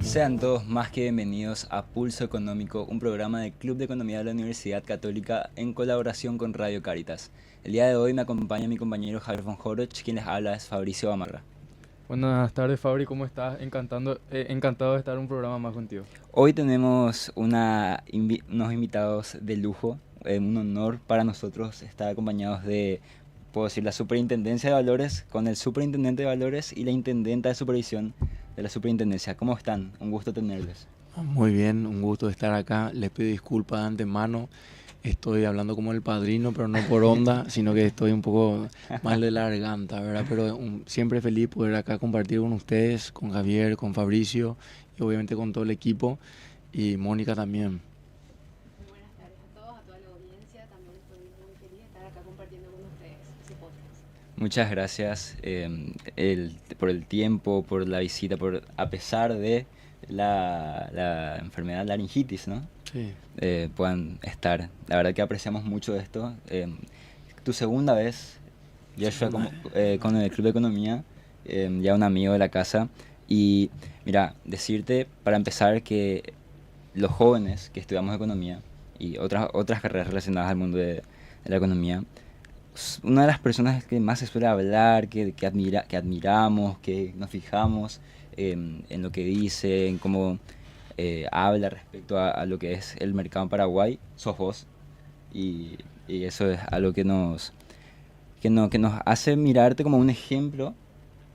Sean todos más que bienvenidos a Pulso Económico, un programa del Club de Economía de la Universidad Católica en colaboración con Radio Caritas. El día de hoy me acompaña mi compañero Javier von Horoch, quien les habla es Fabricio Gamarra. Buenas tardes, Fabri, ¿cómo estás? Encantado de estar en un programa más contigo. Hoy tenemos unos invitados de lujo, un honor para nosotros estar acompañados de, puedo decir, la Superintendencia de Valores, con el Superintendente de Valores y la Intendenta de Supervisión de la Superintendencia. ¿Cómo están? Un gusto tenerles. Muy bien, un gusto estar acá. Les pido disculpas de antemano. Estoy hablando como el padrino, pero no por onda, sino que estoy un poco mal de la garganta, ¿verdad? Pero siempre feliz poder acá compartir con ustedes, con Javier, con Fabricio y obviamente con todo el equipo y Mónica también. Muy buenas tardes a todos, a toda la audiencia. También estoy muy feliz de estar acá compartiendo con ustedes este podcast. Muchas gracias por el tiempo, por la visita, a pesar de la enfermedad laringitis, ¿no? Sí. Puedan estar. La verdad que apreciamos mucho esto. Tu segunda vez, Joshua, con el Club de Economía, ya un amigo de la casa. Y mira, decirte para empezar que los jóvenes que estudiamos economía y otras carreras relacionadas al mundo de la economía, una de las personas que más se suele hablar, que admiramos, que nos fijamos en lo que dice, en cómo habla respecto a lo que es el mercado en Paraguay, sos vos. Y eso es algo que nos hace mirarte como un ejemplo,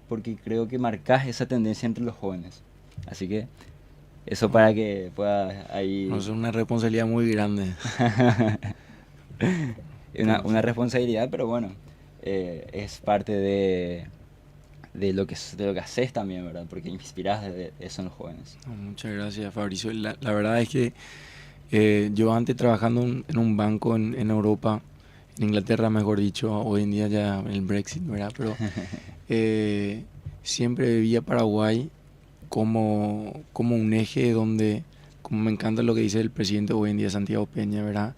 porque creo que marcas esa tendencia entre los jóvenes. Así que eso para que puedas ahí... No, es una responsabilidad muy grande. una responsabilidad, pero bueno, es parte de lo que haces también, ¿verdad? Porque inspiras de eso en los jóvenes. No, muchas gracias, Fabricio. La verdad es que yo antes trabajando en un banco en Europa, en Inglaterra mejor dicho, hoy en día ya el Brexit, ¿verdad? Pero siempre veía Paraguay como un eje donde, como me encanta lo que dice el presidente hoy en día, Santiago Peña, ¿verdad?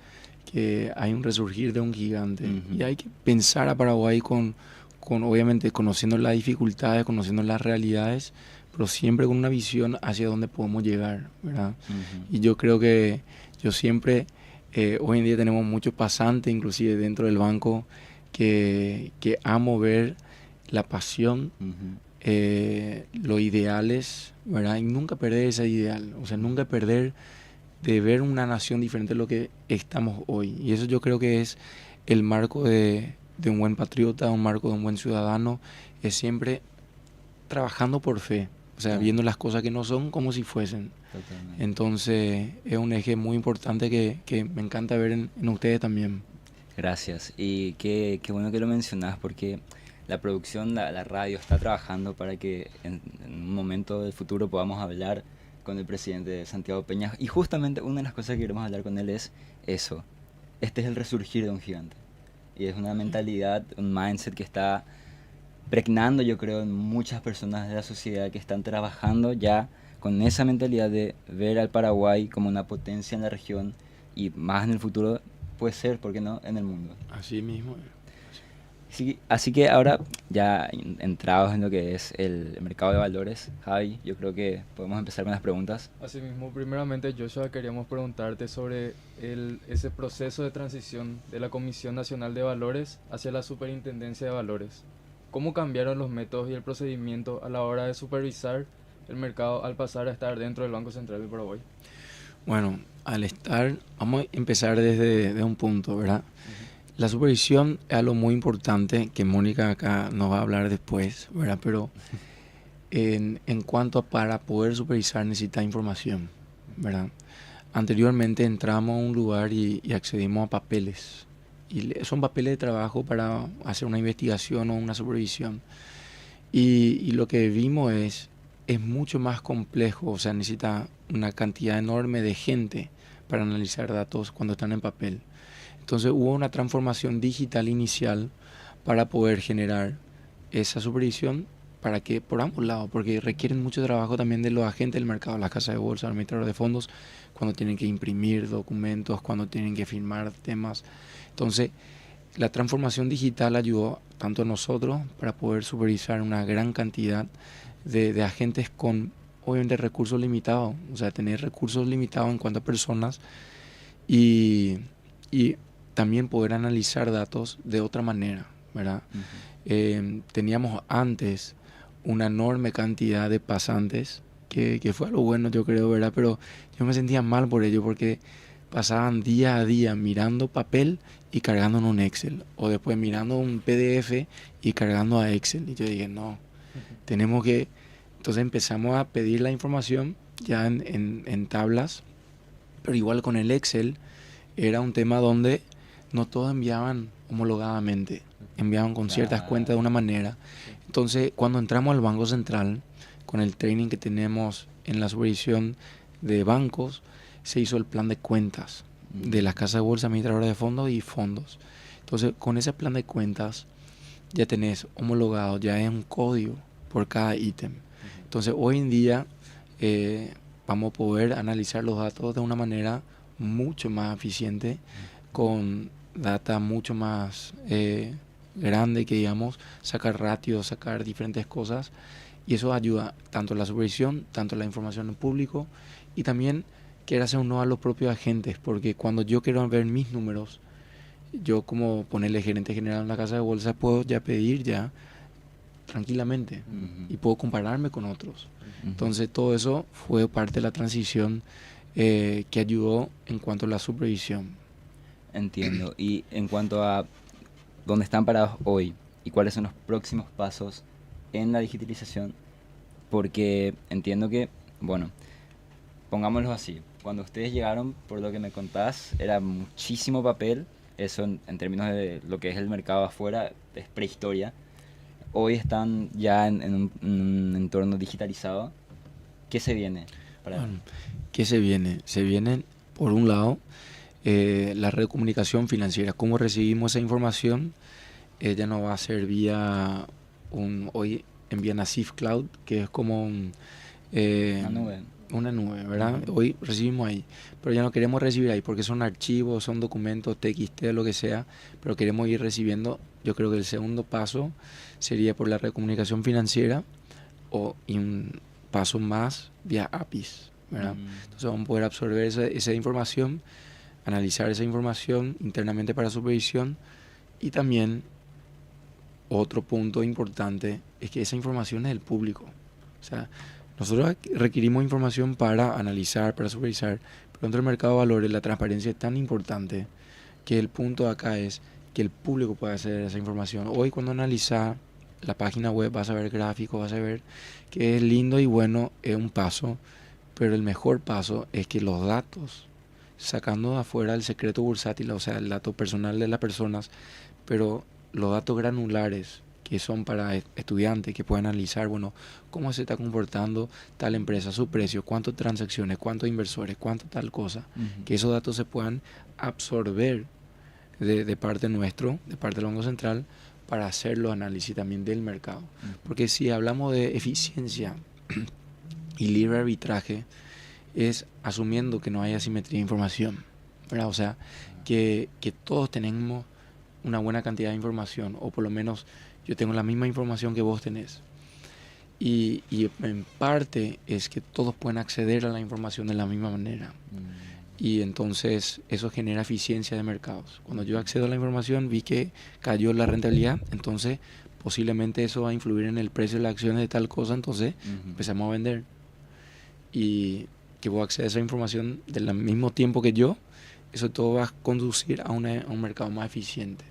Que hay un resurgir de un gigante. Ujú. Y hay que pensar a Paraguay obviamente, conociendo las dificultades, conociendo las realidades, pero siempre con una visión hacia dónde podemos llegar, ¿verdad? Ujú. Y yo creo que yo siempre, hoy en día tenemos muchos pasantes, inclusive dentro del banco, que amo ver la pasión, Ujú. los ideales, ¿verdad? Y nunca perder ese ideal, o sea, nunca perder de ver una nación diferente de lo que estamos hoy. Y eso yo creo que es el marco de un buen patriota, un marco de un buen ciudadano, es siempre trabajando por fe, o sea, Claro, viendo las cosas que no son como si fuesen. totalmente. Entonces es un eje muy importante que me encanta ver en ustedes también. Gracias. Y qué bueno que lo mencionas porque la producción, la radio está trabajando para que en un momento del futuro podamos hablar con el presidente Santiago Peña. Y justamente una de las cosas que queremos hablar con él es eso. Este es el resurgir de un gigante. Y es una mentalidad, un mindset que está pregnando, yo creo, en muchas personas de la sociedad que están trabajando ya con esa mentalidad de ver al Paraguay como una potencia en la región y más en el futuro puede ser, ¿por qué no?, en el mundo. Así mismo. Sí, así que ahora ya entrados en lo que es el mercado de valores, Javi, yo creo que podemos empezar con las preguntas. Asimismo, primeramente, Joshua, queríamos preguntarte sobre ese proceso de transición de la Comisión Nacional de Valores hacia la Superintendencia de Valores. ¿Cómo cambiaron los métodos y el procedimiento a la hora de supervisar el mercado al pasar a estar dentro del Banco Central del Paraguay? Bueno, vamos a empezar desde un punto, ¿verdad? Ujú. La supervisión es algo muy importante que Mónica acá nos va a hablar después, ¿verdad? Pero en cuanto a para poder supervisar necesita información, ¿verdad? Anteriormente entramos a un lugar y accedimos a papeles. Son papeles de trabajo para hacer una investigación o una supervisión. Y lo que vimos es mucho más complejo, o sea, necesita una cantidad enorme de gente para analizar datos cuando están en papel. Entonces hubo una transformación digital inicial para poder generar esa supervisión para que por ambos lados, porque requieren mucho trabajo también de los agentes del mercado, las casas de bolsa, los administradores de fondos, cuando tienen que imprimir documentos, cuando tienen que firmar temas. Entonces, la transformación digital ayudó tanto a nosotros para poder supervisar una gran cantidad de agentes con obviamente recursos limitados, o sea, tener recursos limitados en cuanto a personas y, y también poder analizar datos de otra manera, ¿verdad? Teníamos antes una enorme cantidad de pasantes, que fue algo bueno, yo creo, ¿verdad? Pero yo me sentía mal por ello porque pasaban día a día mirando papel y cargando en un Excel, o después mirando un PDF y cargando a Excel. Y yo dije, no, tenemos que... Entonces empezamos a pedir la información ya en tablas, pero igual con el Excel era un tema donde no todos enviaban homologadamente, enviaban con ciertas cuentas de una manera. Entonces, cuando entramos al Banco Central, con el training que tenemos en la supervisión de bancos, se hizo el plan de cuentas de las casas de bolsa, administradoras de fondos y fondos. Entonces, con ese plan de cuentas ya tenés homologado, ya es un código por cada ítem. Entonces, hoy en día vamos a poder analizar los datos de una manera mucho más eficiente, con data mucho más grande, que digamos, sacar ratios, sacar diferentes cosas, y eso ayuda tanto a la supervisión, tanto a la información en público, y también quiere hacer uno a los propios agentes, porque cuando yo quiero ver mis números, yo como ponerle gerente general en la casa de bolsa, puedo ya pedir ya tranquilamente y puedo compararme con otros. Entonces todo eso fue parte de la transición que ayudó en cuanto a la supervisión. Entiendo. Y en cuanto a dónde están parados hoy y cuáles son los próximos pasos en la digitalización, porque entiendo que, bueno, pongámoslo así, cuando ustedes llegaron, por lo que me contás, era muchísimo papel, eso en términos de lo que es el mercado afuera, es prehistoria. Hoy están ya en un entorno digitalizado. ¿Qué se viene? Bueno, ¿qué se viene? Se viene, por un lado, la red de comunicación financiera. ¿Cómo recibimos esa información? Ya no va a ser vía hoy envían a Sif Cloud, que es como una nube, ¿verdad? Hoy recibimos ahí, pero ya no queremos recibir ahí porque son archivos, son documentos TXT, lo que sea, pero queremos ir recibiendo. Yo creo que el segundo paso sería por la red de comunicación financiera y un paso más vía APIs, ¿verdad? Entonces vamos a poder absorber esa información, analizar esa información internamente para supervisión, y también otro punto importante es que esa información es del público. O sea, nosotros requerimos información para analizar, para supervisar, pero dentro del mercado de valores la transparencia es tan importante que el punto acá es que el público pueda acceder a esa información. Hoy cuando analizas la página web vas a ver gráficos, vas a ver que es lindo y bueno, es un paso, pero el mejor paso es que los datos, sacando de afuera el secreto bursátil, o sea, el dato personal de las personas, pero los datos granulares que son para estudiantes que puedan analizar, bueno, cómo se está comportando tal empresa, su precio, cuántas transacciones, cuántos inversores, cuánto tal cosa, que esos datos se puedan absorber de parte nuestro, de parte del Banco Central, para hacer los análisis también del mercado. Porque si hablamos de eficiencia y libre arbitraje, es asumiendo que no hay asimetría de información, ¿verdad? O sea, que todos tenemos una buena cantidad de información, o por lo menos yo tengo la misma información que vos tenés. Y en parte es que todos pueden acceder a la información de la misma manera. Y entonces eso genera eficiencia de mercados. Cuando yo accedo a la información, vi que cayó la rentabilidad, entonces posiblemente eso va a influir en el precio de las acciones de tal cosa, entonces empezamos a vender. Y que vos accedes a esa información del mismo tiempo que yo, eso todo va a conducir a un mercado más eficiente.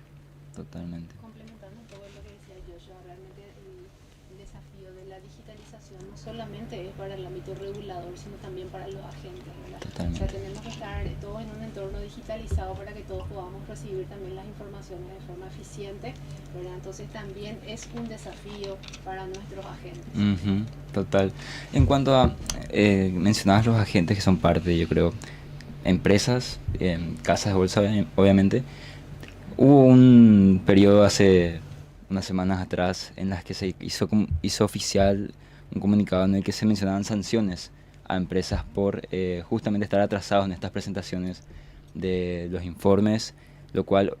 Totalmente. Complementando un poco lo que decía Joshua, realmente el desafío de la digitalización no solamente es para el ámbito regulador, sino también para los agentes, ¿verdad? Totalmente. O sea, tenemos que estar todos en un entorno digitalizado para que todos podamos recibir también las informaciones de forma eficiente, ¿verdad? Entonces también es un desafío para nuestros agentes. Total. En cuanto a, mencionabas los agentes que son parte, yo creo, empresas, casas de bolsa, obviamente. Hubo un periodo hace unas semanas atrás en las que se hizo oficial un comunicado en el que se mencionaban sanciones a empresas por justamente estar atrasados en estas presentaciones de los informes, lo cual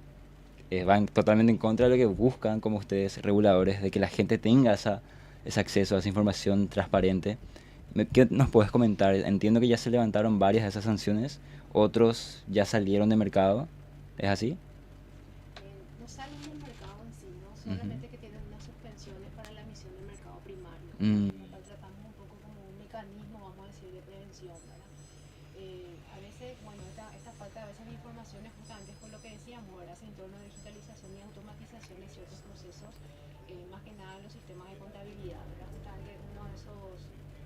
va totalmente en contra de lo que buscan como ustedes reguladores, de que la gente tenga ese acceso a esa información transparente. ¿Qué nos puedes comentar? Entiendo que ya se levantaron varias de esas sanciones, otros ya salieron de mercado, ¿es así? No salen del mercado en sí, ¿no? Ujú. Solamente que tienen unas suspensiones para la emisión del mercado primario, Mm, lo cual tratamos un poco como un mecanismo, vamos a decir, de prevención, ¿verdad? A veces, bueno, esta falta a veces de información es justamente por lo que decíamos, ¿verdad? Ese entorno de digitalización y automatización de ciertos procesos, más que nada en los sistemas de contabilidad, ¿verdad? Justamente uno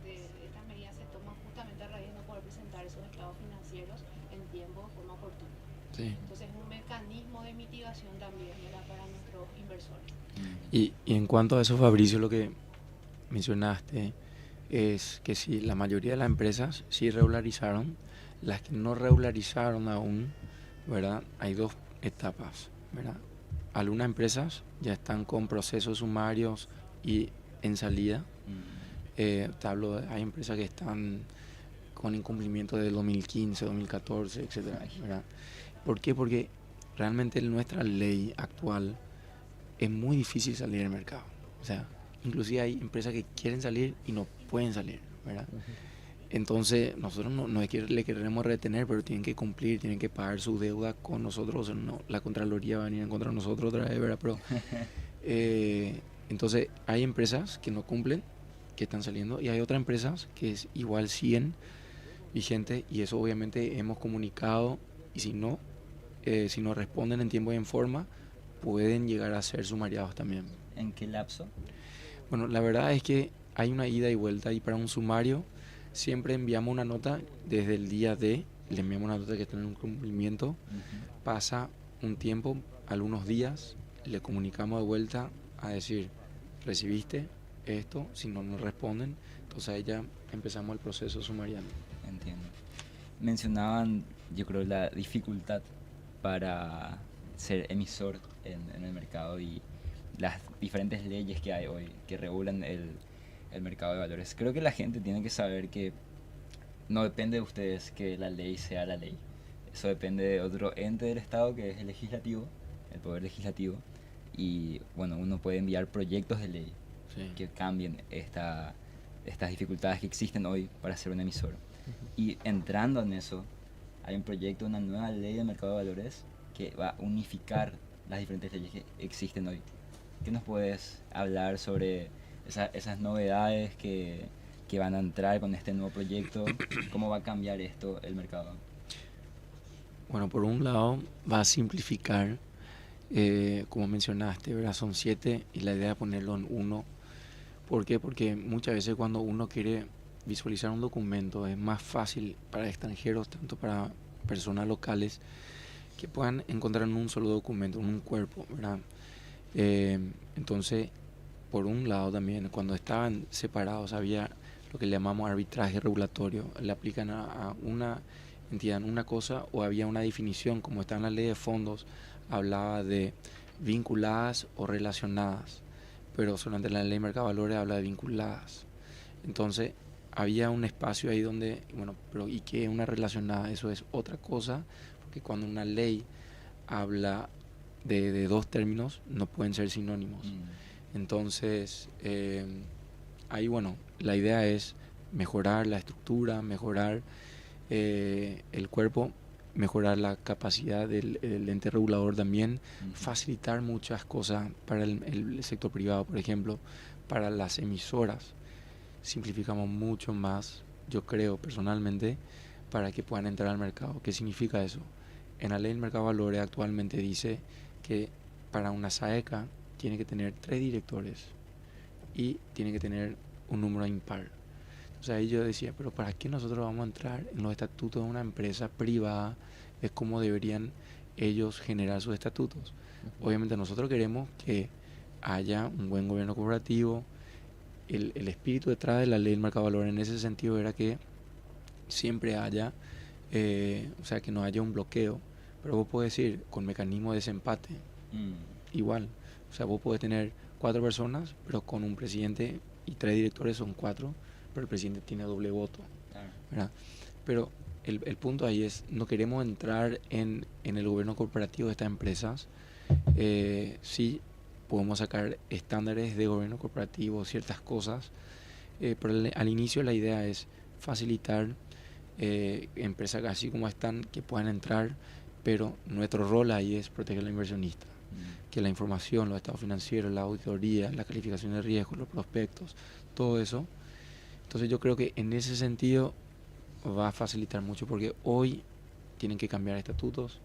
de estas medidas se toma justamente a raíz de no poder presentar esos estados financieros en tiempo, de forma oportuna. Sí. Entonces es un mecanismo de mitigación también, ¿verdad? Para nuestros inversores. mm, Y en cuanto a eso, Fabricio, lo que mencionaste es que sí, la mayoría de las empresas sí regularizaron, las que no regularizaron aún, ¿verdad? Hay dos etapas, ¿verdad? Algunas empresas ya están con procesos sumarios y en salida. mm, Hay empresas que están con incumplimiento del 2015, 2014, etcétera, ay, ¿verdad? ¿Por qué? Porque realmente nuestra ley actual es muy difícil salir del mercado. O sea, inclusive hay empresas que quieren salir y no pueden salir, ¿verdad? Entonces, nosotros no es que le queremos retener, pero tienen que cumplir, tienen que pagar su deuda con nosotros. No, la Contraloría va a venir en contra de nosotros otra vez, ¿verdad? Pero, entonces, hay empresas que no cumplen, que están saliendo, y hay otras empresas que igual siguen vigentes, y eso obviamente hemos comunicado, y si no responden en tiempo y en forma, pueden llegar a ser sumariados también. ¿En qué lapso? Bueno, la verdad es que hay una ida y vuelta y para un sumario siempre enviamos una nota desde el día de, le enviamos una nota que está en un cumplimiento, Ujú. pasa un tiempo, algunos días, le comunicamos de vuelta a decir, recibiste esto, si no nos responden, entonces ahí ya empezamos el proceso sumariano. Entiendo. Mencionaban, yo creo, la dificultad para ser emisor en el mercado y las diferentes leyes que hay hoy que regulan el mercado de valores. Creo que la gente tiene que saber que no depende de ustedes que la ley sea la ley. Eso depende de otro ente del Estado que es el legislativo, el poder legislativo. Y bueno, uno puede enviar proyectos de ley Sí. que cambien estas dificultades que existen hoy para ser un emisor. Y entrando en eso, hay un proyecto, una nueva ley de mercado de valores que va a unificar las diferentes leyes que existen hoy. ¿Qué nos puedes hablar sobre esas novedades que van a entrar con este nuevo proyecto? ¿Cómo va a cambiar esto el mercado? Bueno, por un lado va a simplificar, como mencionaste, ¿verdad? Son 7 y la idea es ponerlo en uno. ¿Por qué? Porque muchas veces cuando uno quiere visualizar un documento es más fácil para extranjeros, tanto para personas locales, que puedan encontrar en un solo documento, en un cuerpo, ¿verdad? Entonces, por un lado también, cuando estaban separados había lo que le llamamos arbitraje regulatorio. Le aplican a una entidad una cosa o había una definición, como está en la ley de fondos, hablaba de vinculadas o relacionadas, pero solamente la ley de mercado de valores habla de vinculadas. Entonces, había un espacio ahí donde, bueno, pero ¿y qué es una relacionada? Eso es otra cosa, porque cuando una ley habla de dos términos, no pueden ser sinónimos. Entonces, ahí, bueno, la idea es mejorar la estructura, mejorar el cuerpo, mejorar la capacidad del ente regulador también, facilitar muchas cosas para el sector privado, por ejemplo, para las emisoras. Simplificamos mucho más, yo creo personalmente, para que puedan entrar al mercado. ¿Qué significa eso? En la ley del mercado de valores actualmente dice que para una SAECA tiene que tener 3 directores y tiene que tener un número impar. O sea, ahí yo decía, pero ¿para qué nosotros vamos a entrar en los estatutos de una empresa privada? Es como deberían ellos generar sus estatutos. Obviamente nosotros queremos que haya un buen gobierno corporativo. El espíritu detrás de la ley del mercado de valores en ese sentido era que siempre haya, o sea, que no haya un bloqueo. Pero vos podés decir, con mecanismo de desempate, igual. O sea, vos podés tener 4 personas, pero con un presidente y 3 directores son 4, pero el presidente tiene doble voto, Claro. ¿verdad? Pero el punto ahí es, no queremos entrar en el gobierno corporativo de estas empresas. Sí podemos sacar estándares de gobierno corporativo, ciertas cosas, Pero al inicio la idea es facilitar empresas así como están que puedan entrar, pero nuestro rol ahí es proteger al inversionista, que la información, los estados financieros, la auditoría, la calificación de riesgo, los prospectos, todo eso. Entonces yo creo que en ese sentido va a facilitar mucho, porque hoy tienen que cambiar estatutos,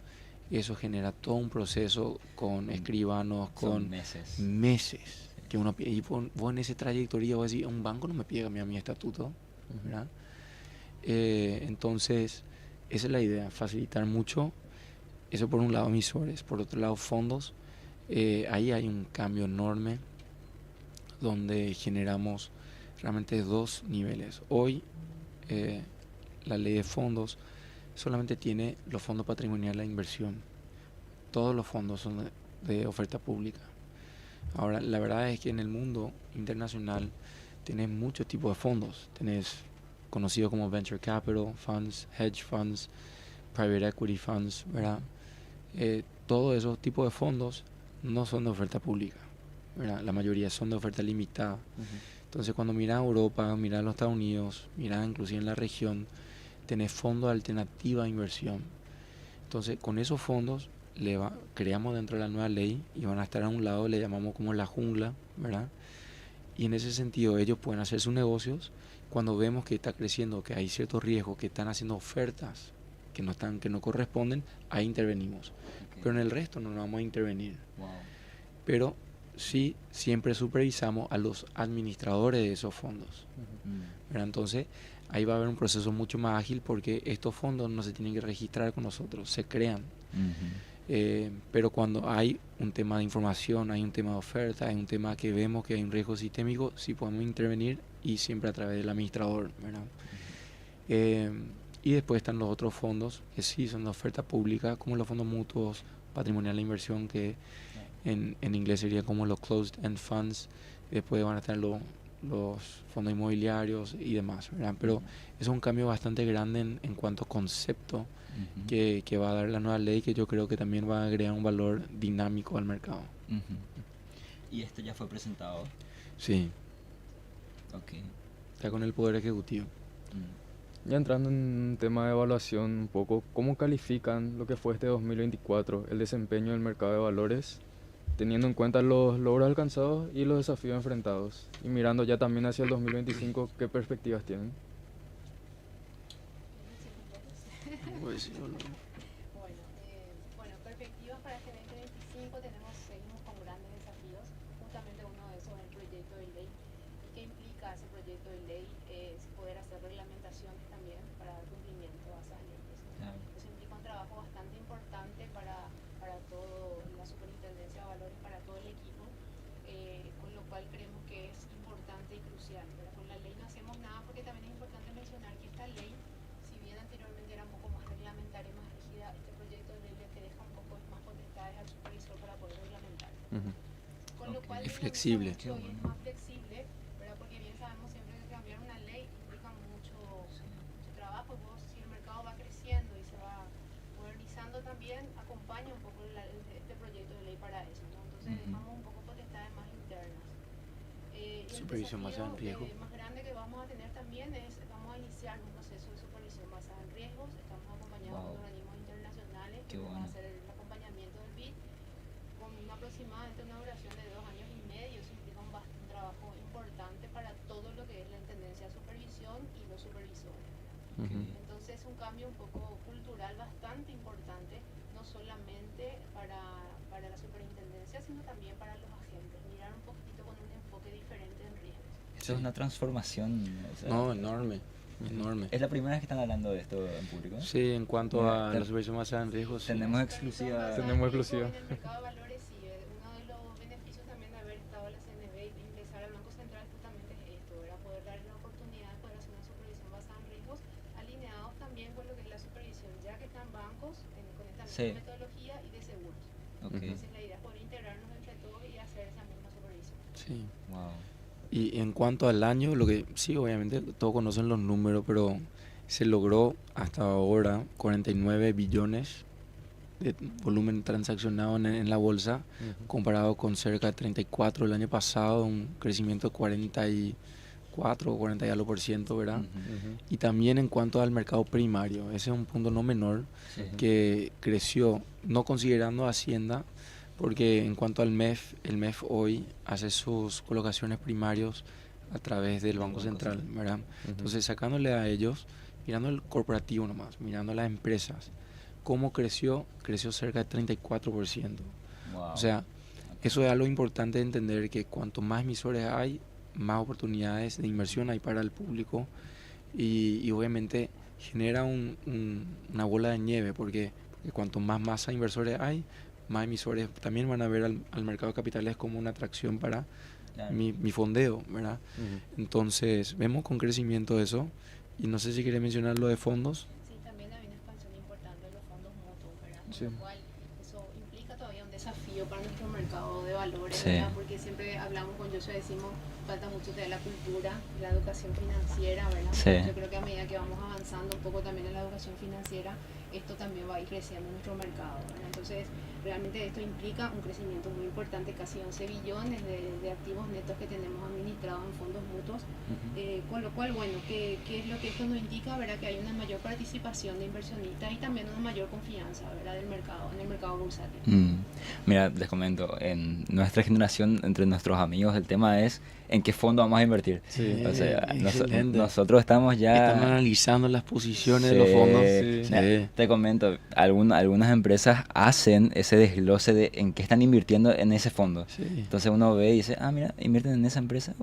eso genera todo un proceso con escribanos, con meses que uno pide. Y vos en esa trayectoria vos decís, un banco no me pide cambiar mi estatuto, ¿verdad? Entonces esa es la idea, facilitar mucho. Eso por un lado emisores, por otro lado fondos. Ahí hay un cambio enorme donde generamos realmente dos niveles. Hoy la ley de fondos solamente tiene los fondos patrimoniales de inversión. Todos los fondos son de oferta pública. Ahora, la verdad es que en el mundo internacional tenés muchos tipos de fondos. Tenés conocidos como venture capital funds, hedge funds, private equity funds, ¿verdad? Todos esos tipos de fondos no son de oferta pública, ¿verdad? La mayoría son de oferta limitada. Entonces, cuando mirás a Europa, mirás a los Estados Unidos, mirás inclusive en la región, tenés fondos de alternativa de inversión. Entonces, con esos fondos creamos dentro de la nueva ley y van a estar a un lado, le llamamos como la jungla, ¿verdad? Y en ese sentido ellos pueden hacer sus negocios. Cuando vemos que está creciendo, que hay ciertos riesgos, que están haciendo ofertas que no corresponden, ahí intervenimos. Pero en el resto no nos vamos a intervenir. Pero sí, siempre supervisamos a los administradores de esos fondos. ¿Verdad? Entonces, ahí va a haber un proceso mucho más ágil, porque estos fondos no se tienen que registrar con nosotros, se crean. Pero cuando hay un tema de información, hay un tema de oferta, hay un tema que vemos que hay un riesgo sistémico, sí podemos intervenir, y siempre a través del administrador, ¿verdad? Y después están los otros fondos que sí son de oferta pública, como los fondos mutuos, patrimonial de inversión, que en inglés sería como los closed end funds. Y después van a estar los fondos inmobiliarios y demás, ¿verdad? Pero es un cambio bastante grande en cuanto a concepto que va a dar la nueva ley, que yo creo que también va a agregar un valor dinámico al mercado. ¿Y esto ya fue presentado? Sí. Ok. Está con el Poder Ejecutivo. Ya entrando en un tema de evaluación un poco, ¿cómo califican lo que fue este 2024, el desempeño del mercado de valores, teniendo en cuenta los logros alcanzados y los desafíos enfrentados? Y mirando ya también hacia el 2025, ¿qué perspectivas tienen? Bueno, perspectivas para este 2025 seguimos con grandes desafíos. Justamente uno de esos es el proyecto de ley. ¿Y qué implica ese proyecto de ley? Es poder hacer reglamentaciones también para dar cumplimiento a esas leyes. Eso implica un trabajo bastante importante para toda la superintendencia de valores, para todo el equipo, con lo cual creemos que es importante y crucial. Pero con la ley no hacemos nada, porque también es importante mencionar que esta ley, si bien anteriormente era un poco más reglamentaria, más rígida, este proyecto de ley le deja un poco más potestades al supervisor para poder reglamentar. Con lo cual es flexible. Mucho, y es más flexible, ¿verdad? Porque bien sabemos siempre que cambiar una ley implica mucho trabajo. Si el mercado va creciendo y se va modernizando, también acompaña un poco este proyecto de ley para eso, ¿no? Entonces dejamos un poco potestades más internas. Supervisión basada en riesgo. El más grande que vamos a tener también vamos a iniciar un proceso de supervisión basada en riesgos. Estamos acompañados por organismos internacionales que van a hacer el acompañamiento del BID, con aproximadamente una duración de 2 años y medio. Eso implica un trabajo importante para todo lo que es la intendencia de supervisión y los supervisores. Entonces es un cambio un poco cultural bastante importante, no solamente para la superintendencia, sino también para los agentes. Mirar un poquitito con un enfoque diferente en riesgos. Eso es una transformación. No, enorme. ¿Es la primera vez que están hablando de esto en público? Sí, en cuanto a la supervisión basada en riesgos. Tenemos exclusiva. Tenemos exclusiva. En el mercado de valores, sí, uno de los beneficios también de haber estado en la CNB y de ingresar al Banco Central justamente es esto, era poder dar la oportunidad de poder hacer una supervisión basada en riesgos, alineados también con lo que es la supervisión, ya que están bancos con esta misma metodología y de seguros. Entonces la idea es poder integrarnos entre todos y hacer esa misma supervisión. Sí. Y en cuanto al año, lo que sí, obviamente todos conocen los números, pero se logró hasta ahora 49 billones de volumen transaccionado en la bolsa, comparado con cerca de 34 el año pasado, un crecimiento de 40 y 44 o 40 y algo por ciento, ¿verdad? Ujú. Y también en cuanto al mercado primario, ese es un punto no menor Sí. que creció, no considerando Hacienda, porque en cuanto al MEF, el MEF hoy hace sus colocaciones primarios a través del Banco Central, ¿verdad? Entonces, sacándole a ellos, mirando el corporativo nomás, mirando a las empresas, ¿cómo creció? Creció cerca de 34%. Wow. O sea, eso es algo importante de entender, que cuanto más emisores hay, más oportunidades de inversión hay para el público y obviamente genera una bola de nieve porque cuanto más masa de inversores hay, más emisores también van a ver al mercado de capitales como una atracción para Claro. mi fondeo, ¿verdad? Entonces vemos con crecimiento eso y no sé si quieres mencionar lo de fondos. Sí, también hay una expansión importante de los fondos mutuos, ¿verdad? Con Sí. lo cual eso implica todavía un desafío para nuestro mercado de valores, Sí. ¿verdad? Porque siempre hablamos con Joshua, decimos, falta mucho de la cultura, la educación financiera, ¿verdad? Sí. Yo creo que a medida que vamos avanzando un poco también en la educación financiera, esto también va a ir creciendo en nuestro mercado, ¿verdad? Entonces, realmente esto implica un crecimiento muy importante, casi 11 billones de activos netos que tenemos administrados en fondos mutuos, con lo cual, bueno, ¿qué es lo que esto nos indica? ¿Verdad? Que hay una mayor participación de inversionistas y también una mayor confianza, ¿verdad? Del mercado, en el mercado bursátil. Mira, les comento, en nuestra generación, entre nuestros amigos, el tema es en qué fondo vamos a invertir. Sí. O sea, Excelente. nosotros estamos ya... Están analizando las posiciones de los fondos. Sí. Mira, te comento, algunas empresas hacen ese desglose de en qué están invirtiendo en ese fondo. Sí. Entonces uno ve y dice, ah, mira, invierten en esa empresa,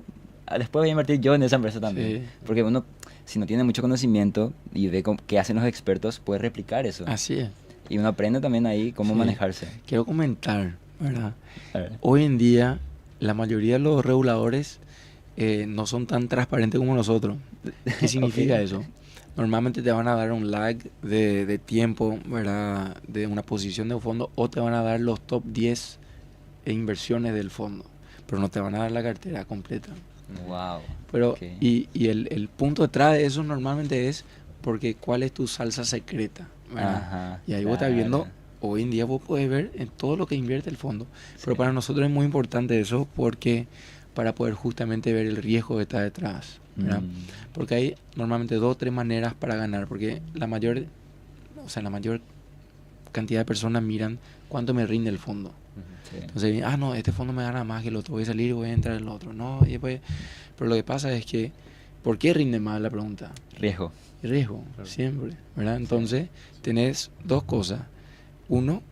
después voy a invertir yo en esa empresa también. Sí. Porque uno, si no tiene mucho conocimiento y ve qué hacen los expertos, puede replicar eso. Así es. Y uno aprende también ahí cómo Sí. manejarse. Quiero comentar, ¿verdad? A ver. Hoy en día, la mayoría de los reguladores no son tan transparentes como nosotros. ¿Qué significa Ok. eso? Normalmente te van a dar un lag de tiempo, ¿verdad? De una posición de un fondo, o te van a dar los top 10 inversiones del fondo, pero no te van a dar la cartera completa. Wow. Pero, Ok. y el punto detrás de eso normalmente es porque cuál es tu salsa secreta, ¿verdad? Ajá, Y ahí vos estás claro. viendo, hoy en día vos podés ver en todo lo que invierte el fondo. Pero Sí. para nosotros es muy importante eso porque para poder justamente ver el riesgo que está detrás, ¿verdad? Porque hay normalmente 2 o 3 maneras para ganar, porque la mayor cantidad de personas miran cuánto me rinde el fondo. Sí. Entonces, no, este fondo me gana más que el otro, voy a salir y voy a entrar en el otro. No, y después, pero lo que pasa es que, ¿por qué rinde más la pregunta? Riesgo. Riesgo, Claro. siempre, ¿verdad? Entonces, tenés 2 cosas. Uno,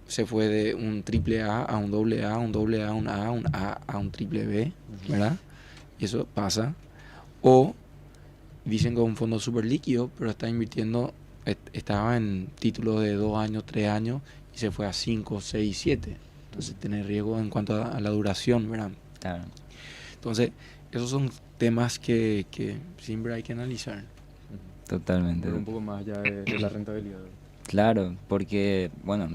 se fue de un triple A a un doble A, un doble A, un A a un triple B, ¿verdad? Y eso pasa. O dicen que es un fondo súper líquido, pero está invirtiendo, estaba en títulos de 2 años, 3 años, y se fue a 5, 6, 7. Entonces, tenés riesgo en cuanto a la duración, ¿verdad? Claro. Entonces, esos son temas que siempre hay que analizar. Totalmente. Pero un poco más allá de la rentabilidad. Claro, porque, bueno,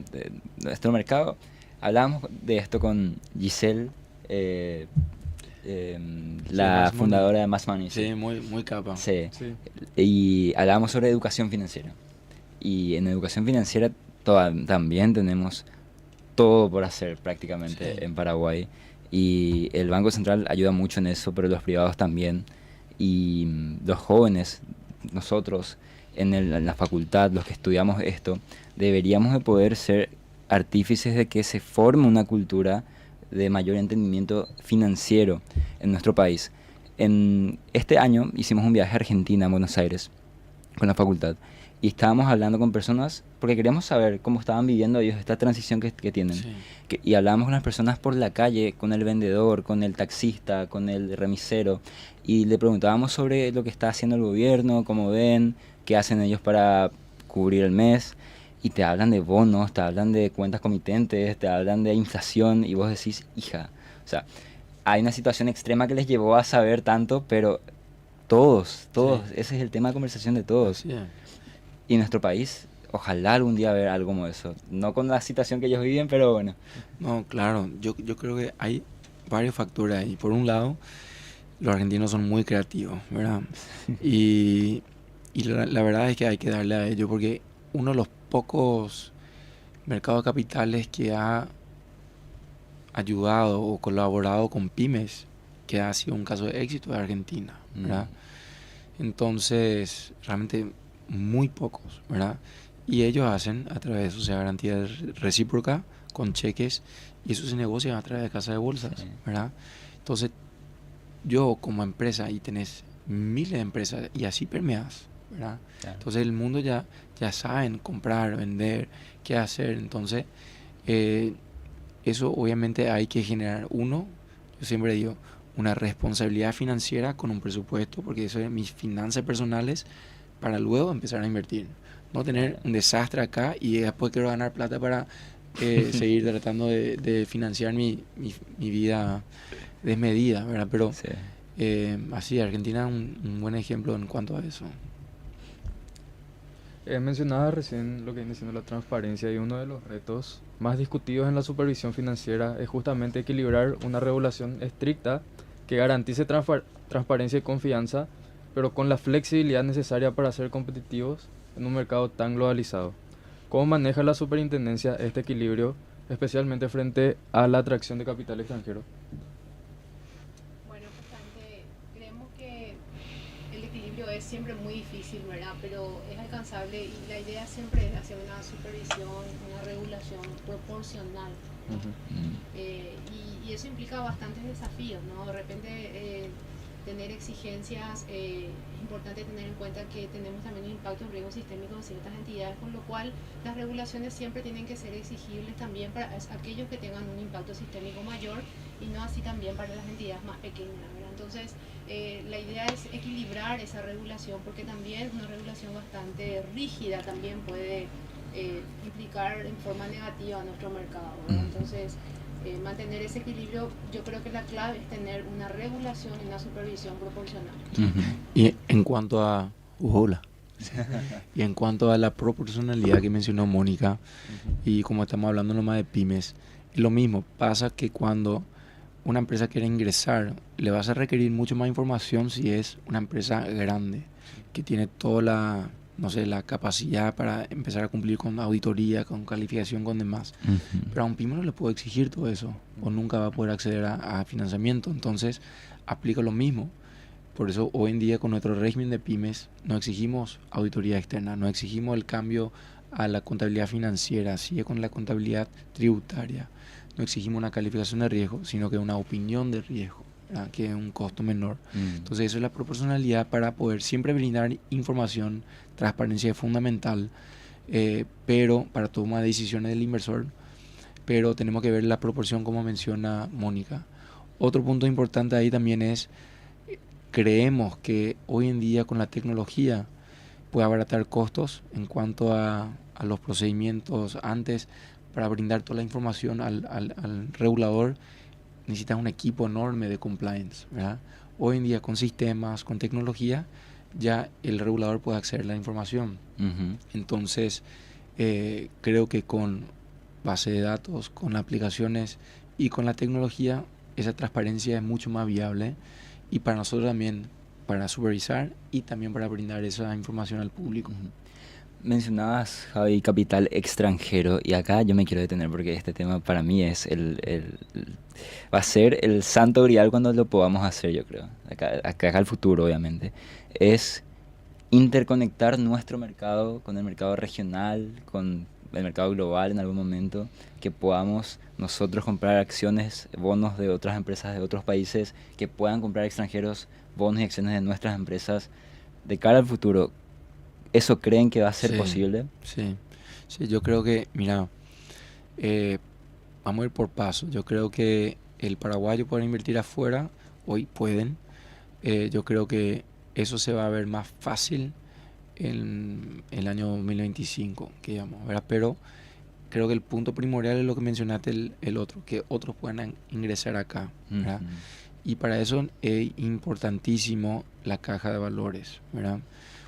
nuestro mercado, hablábamos de esto con Giselle, la Mass Money. fundadora de Mass Money. Sí, muy capa. Sí. Sí. Y hablábamos sobre educación financiera. Y en educación financiera también tenemos todo por hacer prácticamente Sí. en Paraguay. Y el Banco Central ayuda mucho en eso, pero los privados también. Y los jóvenes, nosotros en la facultad, los que estudiamos esto, deberíamos de poder ser artífices de que se forme una cultura de mayor entendimiento financiero en nuestro país. En este año hicimos un viaje a Argentina, a Buenos Aires, con la facultad, y estábamos hablando con personas porque queríamos saber cómo estaban viviendo ellos esta transición que tienen. Sí. Y hablábamos con las personas por la calle, con el vendedor, con el taxista, con el remisero, y le preguntábamos sobre lo que está haciendo el gobierno, cómo ven, qué hacen ellos para cubrir el mes, y te hablan de bonos, te hablan de cuentas comitentes, te hablan de inflación, y vos decís, hija, o sea, hay una situación extrema que les llevó a saber tanto, pero todos, Sí. ese es el tema de conversación de todos. Así es. Y en nuestro país, ojalá algún día ver algo como eso. No con la situación que ellos viven, pero bueno. No, claro, yo creo que hay varios factores ahí. Por un lado, los argentinos son muy creativos, ¿verdad? Y la verdad es que hay que darle a ello porque uno de los pocos mercados de capitales que ha ayudado o colaborado con pymes que ha sido un caso de éxito de Argentina, ¿verdad? Entonces, realmente muy pocos, ¿verdad? Y ellos hacen a través, o sea, garantía recíproca con cheques, y eso se negocia a través de casas de bolsas, Sí. ¿verdad? Entonces, yo como empresa, y tenés miles de empresas, y así permeas, ¿verdad? Claro. Entonces el mundo ya saben comprar, vender, qué hacer. Entonces, eh, eso obviamente hay que generar yo siempre digo, una responsabilidad financiera con un presupuesto, porque eso es mis finanzas personales, para luego empezar a invertir. No tener Claro. un desastre acá y después quiero ganar plata para seguir tratando de financiar mi vida desmedida, ¿verdad? Pero Sí. así, Argentina es un buen ejemplo en cuanto a eso. Mencionaba recién lo que viene siendo la transparencia, y uno de los retos más discutidos en la supervisión financiera es justamente equilibrar una regulación estricta que garantice transparencia y confianza, pero con la flexibilidad necesaria para ser competitivos en un mercado tan globalizado. ¿Cómo maneja la superintendencia este equilibrio, especialmente frente a la atracción de capital extranjero? Bueno, justamente creemos que el equilibrio es siempre muy difícil, ¿verdad? Pero es alcanzable, y la idea siempre es hacer una supervisión, una regulación proporcional, ¿no? Ujú. Y eso implica bastantes desafíos, ¿no? De repente tener exigencias, es importante tener en cuenta que tenemos también un impacto en riesgo sistémico en ciertas entidades, con lo cual las regulaciones siempre tienen que ser exigibles también para aquellos que tengan un impacto sistémico mayor, y no así también para las entidades más pequeñas, ¿verdad? Entonces, la idea es equilibrar esa regulación, porque también una regulación bastante rígida también puede implicar en forma negativa a nuestro mercado, ¿verdad? Entonces, mantener ese equilibrio, yo creo que la clave es tener una regulación y una supervisión proporcional. Y en cuanto a... Hola. Y en cuanto a la proporcionalidad que mencionó Mónica, y como estamos hablando nomás de pymes, es lo mismo. Pasa que cuando una empresa quiere ingresar, le vas a requerir mucho más información si es una empresa grande, que tiene toda la, no sé, la capacidad para empezar a cumplir con auditoría, con calificación, con demás. Pero a un pyme no le puedo exigir todo eso, o nunca va a poder acceder a financiamiento. Entonces, aplica lo mismo. Por eso hoy en día con nuestro régimen de pymes no exigimos auditoría externa, no exigimos el cambio a la contabilidad financiera, sigue con la contabilidad tributaria. No exigimos una calificación de riesgo, sino que una opinión de riesgo, ¿verdad? Que es un costo menor. Entonces eso es la proporcionalidad para poder siempre brindar información. Transparencia es fundamental, pero para toma de decisiones del inversor, pero tenemos que ver la proporción como menciona Mónica. Otro punto importante ahí también es, creemos que hoy en día con la tecnología puede abaratar costos en cuanto a los procedimientos. Antes, para brindar toda la información al regulador, necesitas un equipo enorme de compliance, ¿verdad? Hoy en día con sistemas, con tecnología, ya el regulador puede acceder a la información. Entonces, creo que con base de datos, con aplicaciones y con la tecnología, esa transparencia es mucho más viable, y para nosotros también, para supervisar y también para brindar esa información al público. Mencionabas, Javi, capital extranjero, y acá yo me quiero detener porque este tema para mí es va a ser el santo grial cuando lo podamos hacer, yo creo. Acá al futuro, obviamente. Es interconectar nuestro mercado con el mercado regional, con el mercado global en algún momento, que podamos nosotros comprar acciones, bonos de otras empresas de otros países, que puedan comprar extranjeros bonos y acciones de nuestras empresas de cara al futuro. ¿Eso creen que va a ser posible? Sí, yo creo que, mira, vamos a ir por paso. Yo creo que el paraguayo puede invertir afuera, hoy pueden. Yo creo que eso se va a ver más fácil en el año 2025, que digamos, ¿verdad? Pero creo que el punto primordial es lo que mencionaste, el otro, que otros puedan ingresar acá, ¿verdad? Y para eso es importantísimo la caja de valores, ¿verdad?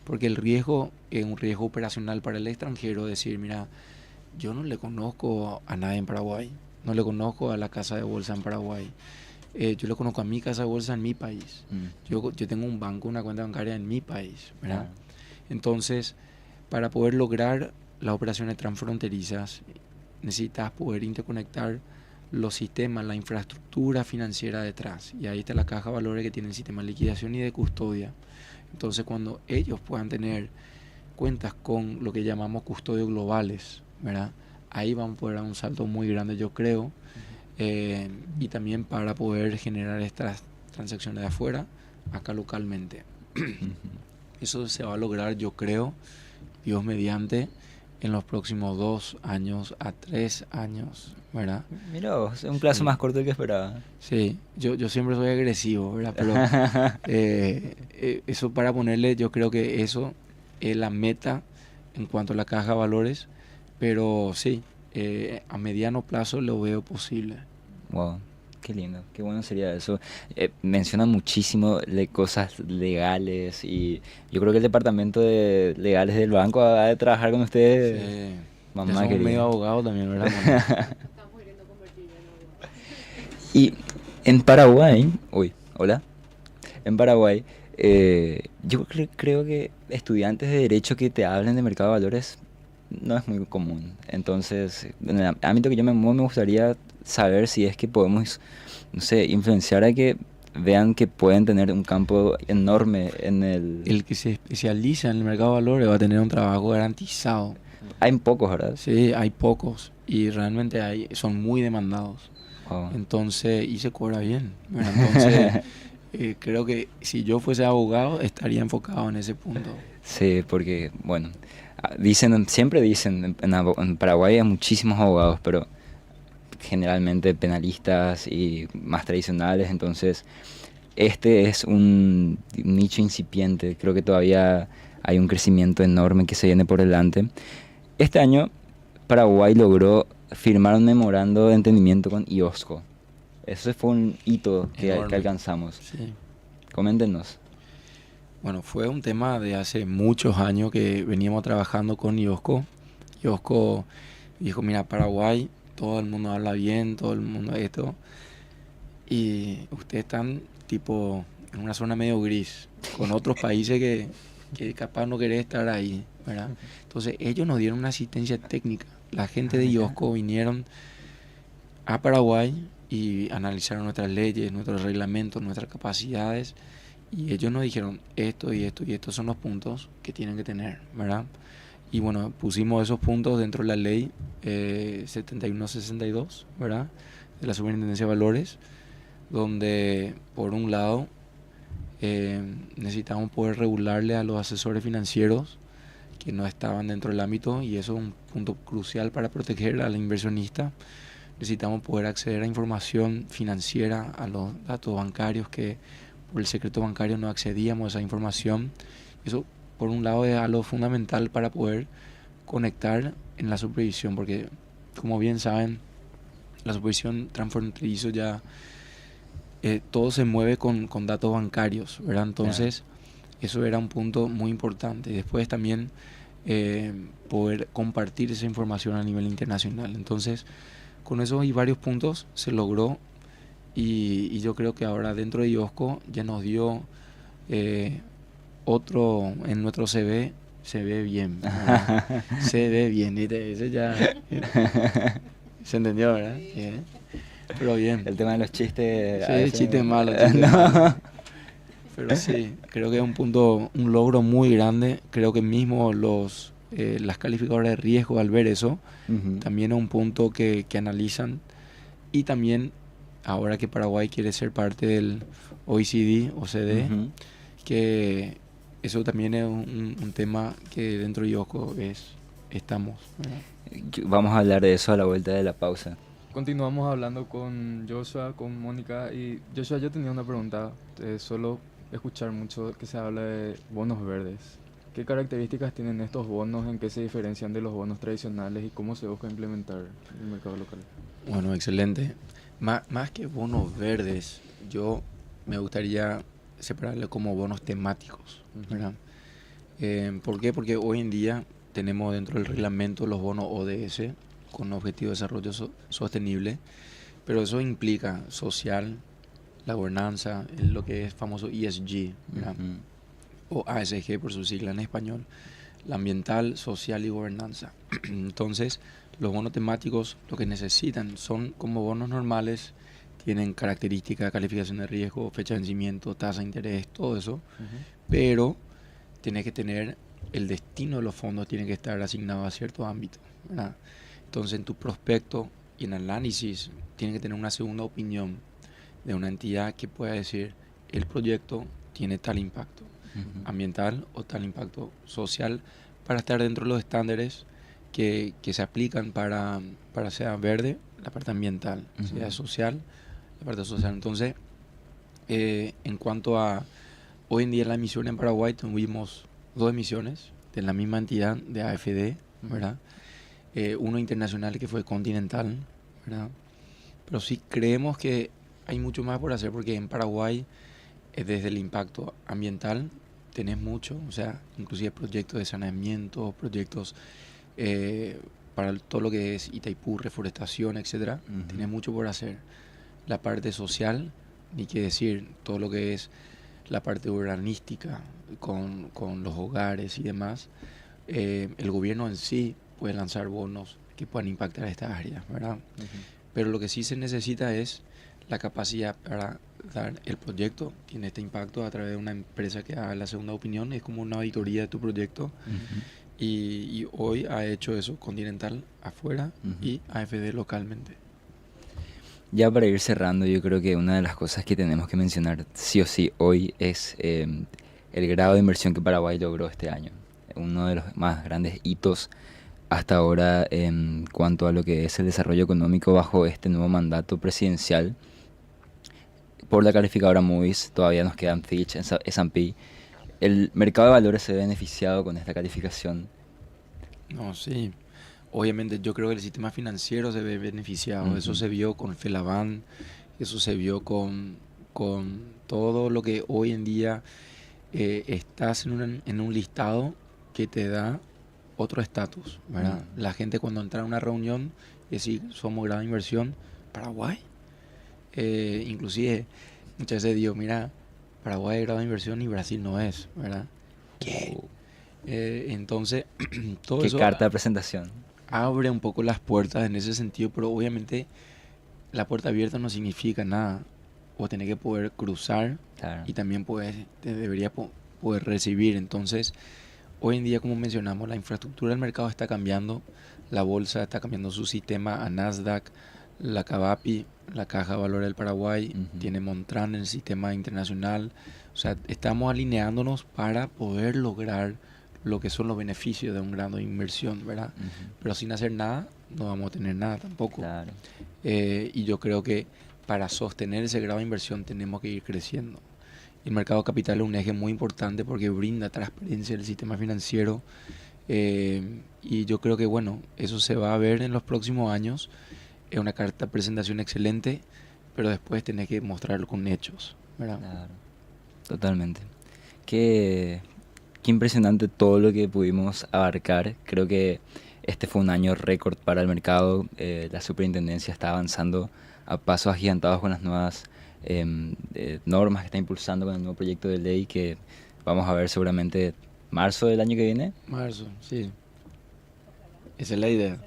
Porque el riesgo es un riesgo operacional para el extranjero, decir, mira, yo no le conozco a nadie en Paraguay, no le conozco a la casa de bolsa en Paraguay, yo le conozco a mi casa de bolsa en mi país, yo tengo un banco, una cuenta bancaria en mi país, ¿verdad? Entonces, para poder lograr las operaciones transfronterizas, necesitas poder interconectar los sistemas, la infraestructura financiera detrás. Y ahí está la caja de valores que tiene el sistema de liquidación y de custodia. Entonces, cuando ellos puedan tener cuentas con lo que llamamos custodios globales, ¿verdad? Ahí van a poder dar un salto muy grande, yo creo. Y también para poder generar estas transacciones de afuera, acá localmente. Eso se va a lograr, yo creo, Dios mediante, en los próximos 2 años a 3 años, ¿verdad? Mira vos, es un plazo Sí. más corto del que esperaba. Sí, yo siempre soy agresivo, ¿verdad? Pero eso para ponerle, yo creo que eso es la meta en cuanto a la caja de valores, pero sí, a mediano plazo lo veo posible. Wow, qué lindo, qué bueno sería eso. Mencionan muchísimo de cosas legales y yo creo que el departamento de legales del banco ha de trabajar con ustedes, Sí. Ya mamá somos querida. medio abogados también, ¿verdad, Moni? Estamos queriendo convertir en abogado. Y en Paraguay, uy, hola, en Paraguay, yo creo que estudiantes de derecho que te hablen de mercado de valores no es muy común. Entonces, en el ámbito que yo me muevo, me gustaría saber si es que podemos, no sé, influenciar a que vean que pueden tener un campo enorme en el... El que se especializa en el mercado de valores va a tener un trabajo garantizado. Hay pocos, ¿verdad? Sí, hay pocos y realmente son muy demandados. Wow. Entonces, y se cobra bien. Bueno, entonces, creo que si yo fuese abogado, estaría enfocado en ese punto. Sí, porque, bueno, siempre dicen, en Paraguay hay muchísimos abogados, pero generalmente penalistas y más tradicionales, entonces este es un nicho incipiente, creo que todavía hay un crecimiento enorme que se viene por delante. Este año Paraguay logró firmar un memorando de entendimiento con IOSCO. Eso fue un hito que Enorme. alcanzamos. Sí. Coméntenos. Bueno, fue un tema de hace muchos años que veníamos trabajando con IOSCO. IOSCO dijo, mira, Paraguay, todo el mundo habla bien, todo el mundo esto. Y ustedes están tipo en una zona medio gris, con otros países que capaz no querés estar ahí, ¿verdad? Entonces ellos nos dieron una asistencia técnica. La gente de IOSCO vinieron a Paraguay y analizaron nuestras leyes, nuestros reglamentos, nuestras capacidades. Y ellos nos dijeron esto y esto y estos son los puntos que tienen que tener, ¿verdad? Y bueno, pusimos esos puntos dentro de la ley 7162, ¿verdad? De la Superintendencia de Valores, donde por un lado necesitamos poder regularle a los asesores financieros que no estaban dentro del ámbito, y eso es un punto crucial para proteger al inversionista. Necesitamos poder acceder a información financiera, a los datos bancarios que por el secreto bancario no accedíamos a esa información. Eso, por un lado, es algo fundamental para poder conectar en la supervisión, porque, como bien saben, la supervisión transfronterizo ya todo se mueve con datos bancarios, ¿verdad? Entonces, eso era un punto muy importante. Y después también poder compartir esa información a nivel internacional. Entonces, con eso y varios puntos se logró. Y yo creo que ahora dentro de IOSCO ya nos dio otro, en nuestro CV, se ve bien, ¿verdad? Se ve bien, ¿viste? Ese ya se entendió, ¿verdad? Pero bien. El tema de los chistes... Sí, chistes malos, chistes malos. Pero sí, creo que es un punto, un logro muy grande. Creo que mismo las calificadoras de riesgo, al ver eso, también es un punto que analizan. Y también, ahora que Paraguay quiere ser parte del OECD, OCDE, que eso también es un tema que dentro de IOSCO estamos, ¿verdad? Vamos a hablar de eso a la vuelta de la pausa. Continuamos hablando con Joshua, con Mónica. Y Joshua, yo tenía una pregunta. Suelo escuchar mucho que se habla de bonos verdes. ¿Qué características tienen estos bonos? ¿En qué se diferencian de los bonos tradicionales? ¿Y cómo se busca implementar en el mercado local? Bueno, excelente. Más que bonos verdes, yo me gustaría separarlo como bonos temáticos, ¿verdad? ¿Por qué? Porque hoy en día tenemos dentro del reglamento los bonos ODS con objetivo de desarrollo sostenible, pero eso implica social, la gobernanza, lo que es famoso ESG, ¿verdad? O ASG por su sigla en español, la ambiental, social y gobernanza. Entonces, Los bonos temáticos lo que necesitan son como bonos normales, tienen características, calificación de riesgo, fecha de vencimiento, tasa de interés, todo eso, pero tiene que tener el destino de los fondos, tiene que estar asignado a cierto ámbito, ¿verdad? Entonces en tu prospecto y en análisis tiene que tener una segunda opinión de una entidad que pueda decir el proyecto tiene tal impacto ambiental o tal impacto social para estar dentro de los estándares que se aplican para sea verde, la parte ambiental, sea social, la parte social. Entonces, en cuanto a hoy en día la emisión en Paraguay, tuvimos 2 emisiones de la misma entidad de AFD, ¿verdad? Uno internacional que fue Continental, ¿verdad? Pero sí creemos que hay mucho más por hacer porque en Paraguay, desde el impacto ambiental, tenés mucho, o sea, inclusive proyectos de saneamiento, proyectos para todo lo que es Itaipú, reforestación, etcétera. Tenés mucho por hacer. La parte social, ni qué decir, todo lo que es la parte urbanística con los hogares y demás. El gobierno en sí puede lanzar bonos que puedan impactar a estas áreas, ¿verdad? Pero lo que sí se necesita es la capacidad para dar el proyecto, tiene este impacto a través de una empresa que haga la segunda opinión, es como una auditoría de tu proyecto. Y hoy ha hecho eso Continental afuera y AFD localmente. Ya para ir cerrando, yo creo que una de las cosas que tenemos que mencionar sí o sí hoy es el grado de inversión que Paraguay logró este año. Uno de los más grandes hitos hasta ahora en cuanto a lo que es el desarrollo económico bajo este nuevo mandato presidencial. Por la calificadora Moody's, todavía nos quedan Fitch, S&P. ¿El mercado de valores se ve beneficiado con esta calificación? No, sí. Obviamente yo creo que el sistema financiero se ve beneficiado. Eso se vio con Felaban, eso se vio con todo lo que hoy en día estás en un listado que te da otro estatus, ¿verdad? La gente cuando entra a una reunión y decir somos grado de inversión, Paraguay. Inclusive muchas veces digo, mira, Paraguay es grado de inversión y Brasil no es, ¿verdad? ¿Qué? Entonces, todo ¿Qué eso carta de presentación? abre un poco las puertas en ese sentido, pero obviamente la puerta abierta no significa nada. O tener que poder cruzar y también te debería poder recibir. Entonces, hoy en día, como mencionamos, la infraestructura del mercado está cambiando. La bolsa está cambiando su sistema a Nasdaq, la Cavapi, la Caja de Valores del Paraguay, tiene Montran en el sistema internacional. O sea, estamos alineándonos para poder lograr lo que son los beneficios de un grado de inversión, ¿verdad? Pero sin hacer nada, no vamos a tener nada tampoco. Claro. Y yo creo que para sostener ese grado de inversión tenemos que ir creciendo. El mercado de capital es un eje muy importante porque brinda transparencia del sistema financiero. Y yo creo que, bueno, eso se va a ver en los próximos años. Es una carta de presentación excelente, pero después tenés que mostrarlo con hechos, ¿verdad? Claro, totalmente. Qué impresionante todo lo que pudimos abarcar. Creo que este fue un año récord para el mercado. La superintendencia está avanzando a pasos agigantados con las nuevas normas que está impulsando con el nuevo proyecto de ley que vamos a ver seguramente marzo del año que viene. Marzo, sí. Esa es la idea.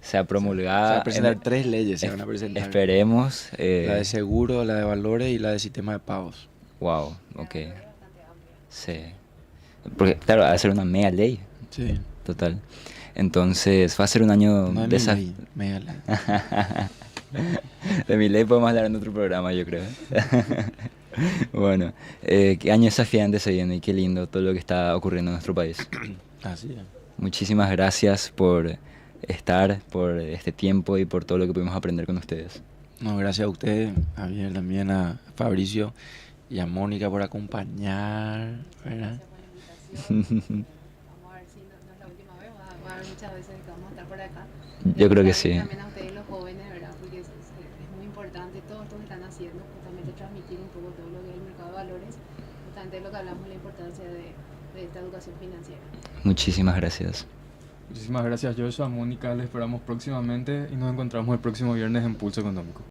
Sea promulgada. Se van a presentar 3 leyes, se van a presentar. Esperemos. La de seguro, la de valores y la de sistema de pagos. Wow, ok. Sí. Porque, claro, va a ser una mega ley. Sí. Total. Entonces, va a ser un año No de es ley, mega ley. De mi ley podemos hablar en otro programa, yo creo. Bueno, qué año desafiante se viene y qué lindo todo lo que está ocurriendo en nuestro país. Así es. Muchísimas gracias por estar, por este tiempo y por todo lo que pudimos aprender con ustedes. No, gracias a ustedes, a Javier, también a Fabricio y a Mónica por acompañar, ¿verdad? Vamos a ver si no es la última vez, va a haber muchas veces que vamos a estar por acá. Yo creo que sí. También a ustedes los jóvenes, ¿verdad? Porque es muy importante todo esto que están haciendo, justamente transmitir un poco todo lo que es el mercado de valores, justamente lo que hablamos, la importancia de esta educación financiera. Muchísimas gracias. Muchísimas gracias, Joshua. Mónica, les esperamos próximamente y nos encontramos el próximo viernes en Pulso Económico.